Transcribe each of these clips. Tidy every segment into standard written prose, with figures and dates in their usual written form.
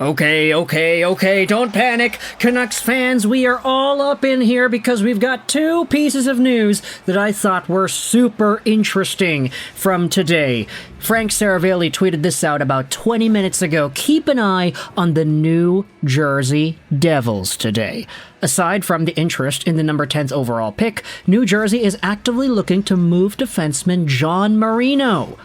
Okay, don't panic. Canucks fans, we are all up in here because we've got two pieces of news that I thought were super interesting from today. Frank Saravalli tweeted this out about 20 minutes ago. Keep an eye on the New Jersey Devils today. Aside from the interest in the number 10th overall pick, New Jersey is actively looking to move defenseman John Marino.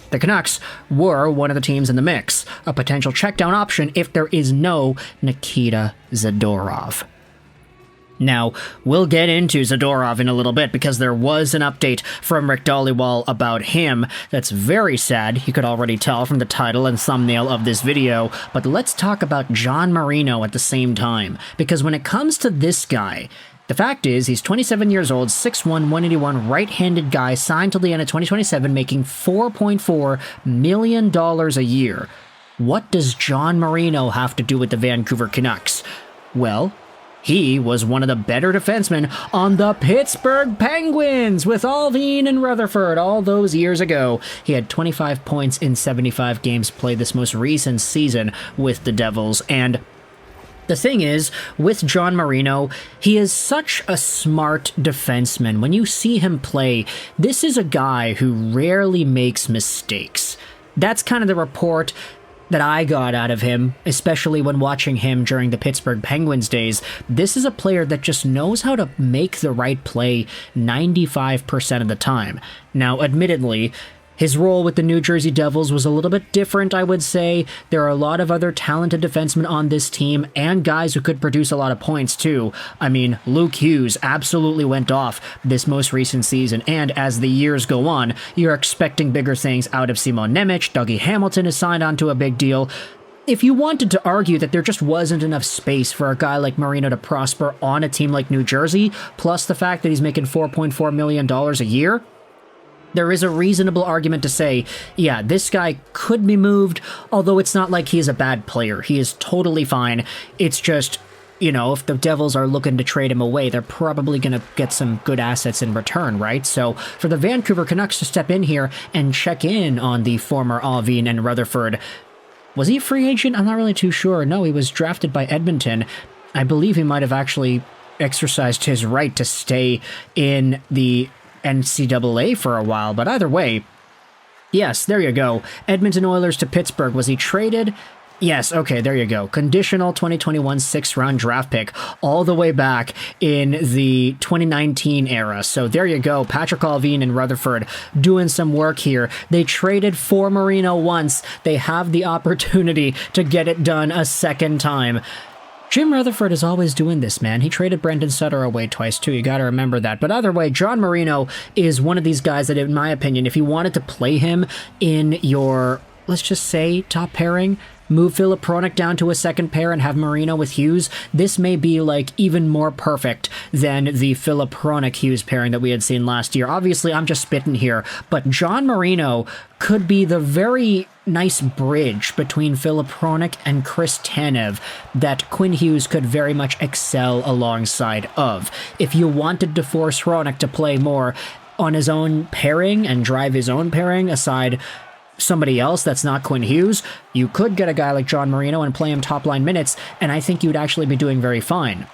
The Canucks were one of the teams in the mix, a potential checkdown option if there is no Nikita Zadorov. Now, we'll get into Zadorov in a little bit because there was an update from Rick Dalibor about him that's very sad. You could already tell from the title and thumbnail of this video, but let's talk about John Marino at the same time, because when it comes to this guy, the fact is, he's 27 years old, 6'1", 181, right-handed guy, signed till the end of 2027, making $4.4 million a year. What does John Marino have to do with the Vancouver Canucks? Well, he was one of the better defensemen on the Pittsburgh Penguins with Allvin and Rutherford all those years ago. He had 25 points in 75 games played this most recent season with the Devils, and the thing is, with John Marino, he is such a smart defenseman. When you see him play, this is a guy who rarely makes mistakes. That's kind of the report that I got out of him, especially when watching him during the Pittsburgh Penguins days. This is a player that just knows how to make the right play 95% of the time. Now, admittedly, his role with the New Jersey Devils was a little bit different, I would say. There are a lot of other talented defensemen on this team, and guys who could produce a lot of points too. I mean, Luke Hughes absolutely went off this most recent season, and as the years go on, you're expecting bigger things out of Simon Nemec. Dougie Hamilton is signed onto a big deal. If you wanted to argue that there just wasn't enough space for a guy like Marino to prosper on a team like New Jersey, plus the fact that he's making $4.4 million a year, there is a reasonable argument to say, yeah, this guy could be moved, although it's not like he's a bad player. He is totally fine. It's just, you know, if the Devils are looking to trade him away, they're probably going to get some good assets in return, right? So for the Vancouver Canucks to step in here and check in on the former Allvin and Rutherford, was he a free agent? I'm not really too sure. No, he was drafted by Edmonton. I believe he might have actually exercised his right to stay in the NCAA for a while, but either way, yes, there you go. Edmonton Oilers to Pittsburgh. Was he traded? Yes, okay, there you go. Conditional 2021 6th-round draft pick all the way back in the 2019 era. So there you go. Patrik Allvin and Rutherford doing some work here. They traded for Marino once. They have the opportunity to get it done a second time. Jim Rutherford is always doing this, man. He traded Brendan Sutter away twice, too. You gotta remember that. But either way, John Marino is one of these guys that, in my opinion, if you wanted to play him in your, let's just say, top pairing, move Filip Hronek down to a second pair and have Marino with Hughes, this may be, like, even more perfect than the Filip Hronek-Hughes pairing that we had seen last year. Obviously, I'm just spitting here, but John Marino could be the very nice bridge between Filip Hronek and Chris Tanev that Quinn Hughes could very much excel alongside of. If you wanted to force Hronek to play more on his own pairing and drive his own pairing aside somebody else that's not Quinn Hughes, you could get a guy like John Marino and play him top-line minutes, and I think you'd actually be doing very fine.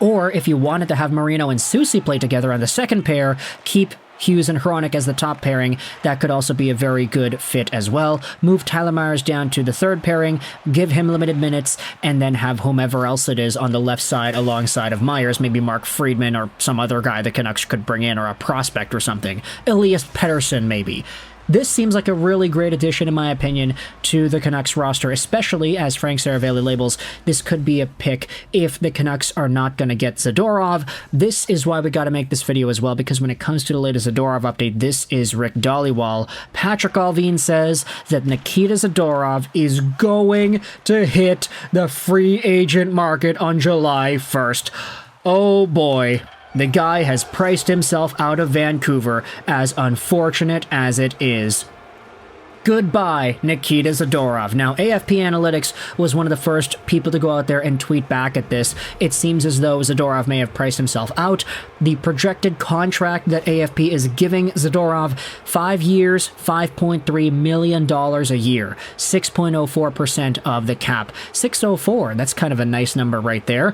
Or if you wanted to have Marino and Soucy play together on the second pair, keep Hughes and Hronek as the top pairing, that could also be a very good fit as well. Move Tyler Myers down to the third pairing, give him limited minutes, and then have whomever else it is on the left side alongside of Myers, maybe Mark Friedman or some other guy the Canucks could bring in, or a prospect or something. Elias Pettersson, maybe. This seems like a really great addition, in my opinion, to the Canucks roster, especially, as Frank Saravalli labels, this could be a pick if the Canucks are not going to get Zadorov. This is why we got to make this video as well, because when it comes to the latest Zadorov update, this is Rick Dalibor. Patrik Allvin says that Nikita Zadorov is going to hit the free agent market on July 1st. Oh boy. The guy has priced himself out of Vancouver, as unfortunate as it is. Goodbye, Nikita Zadorov. Now, AFP Analytics was one of the first people to go out there and tweet back at this. It seems as though Zadorov may have priced himself out. The projected contract that AFP is giving Zadorov, 5 years, $5.3 million a year, 6.04% of the cap. 604, that's kind of a nice number right there.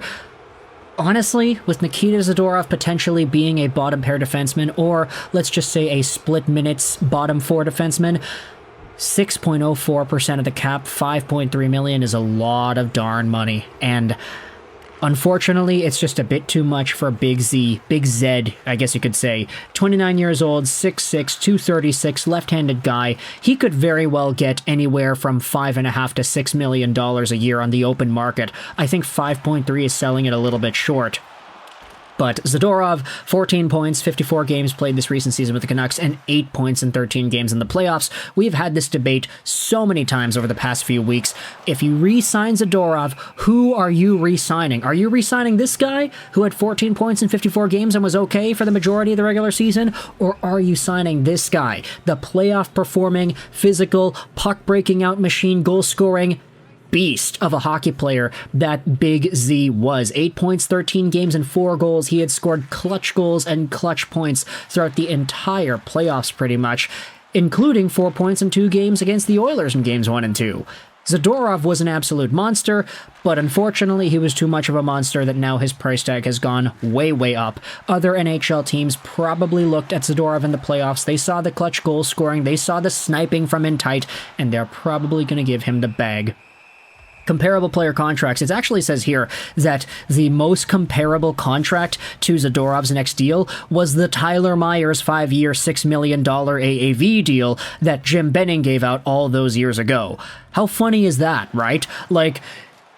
Honestly, with Nikita Zadorov potentially being a bottom pair defenseman, or let's just say a split minutes bottom four defenseman, 6.04% of the cap, $5.3 million is a lot of darn money, and unfortunately, it's just a bit too much for Big Z, I guess you could say. 29 years old, 6'6", 236, left-handed guy. He could very well get anywhere from $5.5 to $6 million a year on the open market. I think 5.3 is selling it a little bit short. But Zadorov, 14 points, 54 games played this recent season with the Canucks, and 8 points in 13 games in the playoffs. We've had this debate so many times over the past few weeks. If you re-sign Zadorov, who are you re-signing? Are you re-signing this guy who had 14 points in 54 games and was okay for the majority of the regular season? Or are you signing this guy, the playoff-performing, physical, puck-breaking out machine, goal-scoring beast of a hockey player that Big Z was? 8 points, 13 games, and 4 goals. He had scored clutch goals and clutch points throughout the entire playoffs pretty much, including 4 points in 2 games against the Oilers in games 1 and 2. Zadorov was an absolute monster, but unfortunately he was too much of a monster that now his price tag has gone way, way up. Other NHL teams probably looked at Zadorov in the playoffs, they saw the clutch goal scoring, they saw the sniping from in tight, and they're probably going to give him the bag. Comparable player contracts. It actually says here that the most comparable contract to Zadorov's next deal was the Tyler Myers 5-year, $6 million AAV deal that Jim Benning gave out all those years ago. How funny is that, right? Like,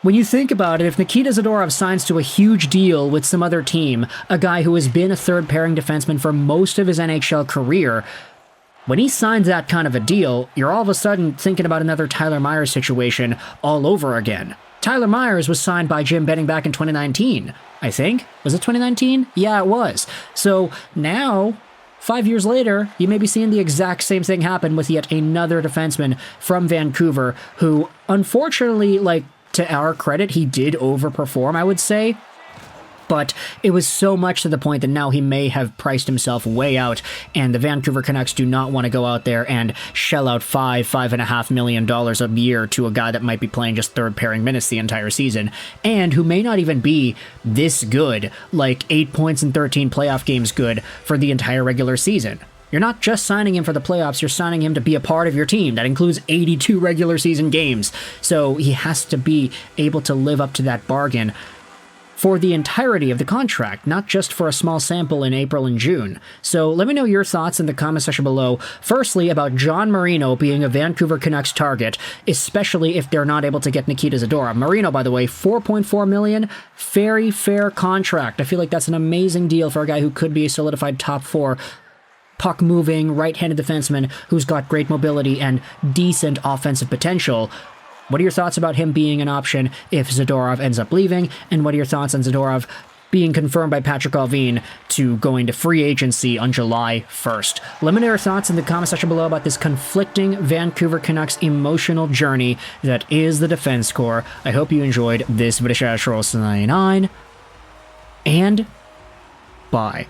when you think about it, if Nikita Zadorov signs to a huge deal with some other team, a guy who has been a third-pairing defenseman for most of his NHL career, when he signs that kind of a deal, you're all of a sudden thinking about another Tyler Myers situation all over again. Tyler Myers was signed by Jim Benning back in 2019, I think. Was it 2019? Yeah, it was. So now, 5 years later, you may be seeing the exact same thing happen with yet another defenseman from Vancouver who, unfortunately, like, to our credit, he did overperform, I would say. But it was so much to the point that now he may have priced himself way out, and the Vancouver Canucks do not want to go out there and shell out $5.5 million a year to a guy that might be playing just third-pairing minutes the entire season, and who may not even be this good, like 8 points in 13 playoff games good for the entire regular season. You're not just signing him for the playoffs, you're signing him to be a part of your team. That includes 82 regular season games, so he has to be able to live up to that bargain for the entirety of the contract, not just for a small sample in April and June. So let me know your thoughts in the comment section below. Firstly, about John Marino being a Vancouver Canucks target, especially if they're not able to get Nikita Zadorov. Marino, by the way, $4.4 million, very fair contract. I feel like that's an amazing deal for a guy who could be a solidified top 4 puck-moving, right-handed defenseman who's got great mobility and decent offensive potential. What are your thoughts about him being an option if Zadorov ends up leaving? And what are your thoughts on Zadorov being confirmed by Patrik Allvin to going to free agency on July 1st? Let me know your thoughts in the comment section below about this conflicting Vancouver Canucks emotional journey that is the defense core. I hope you enjoyed this video. 99 and bye.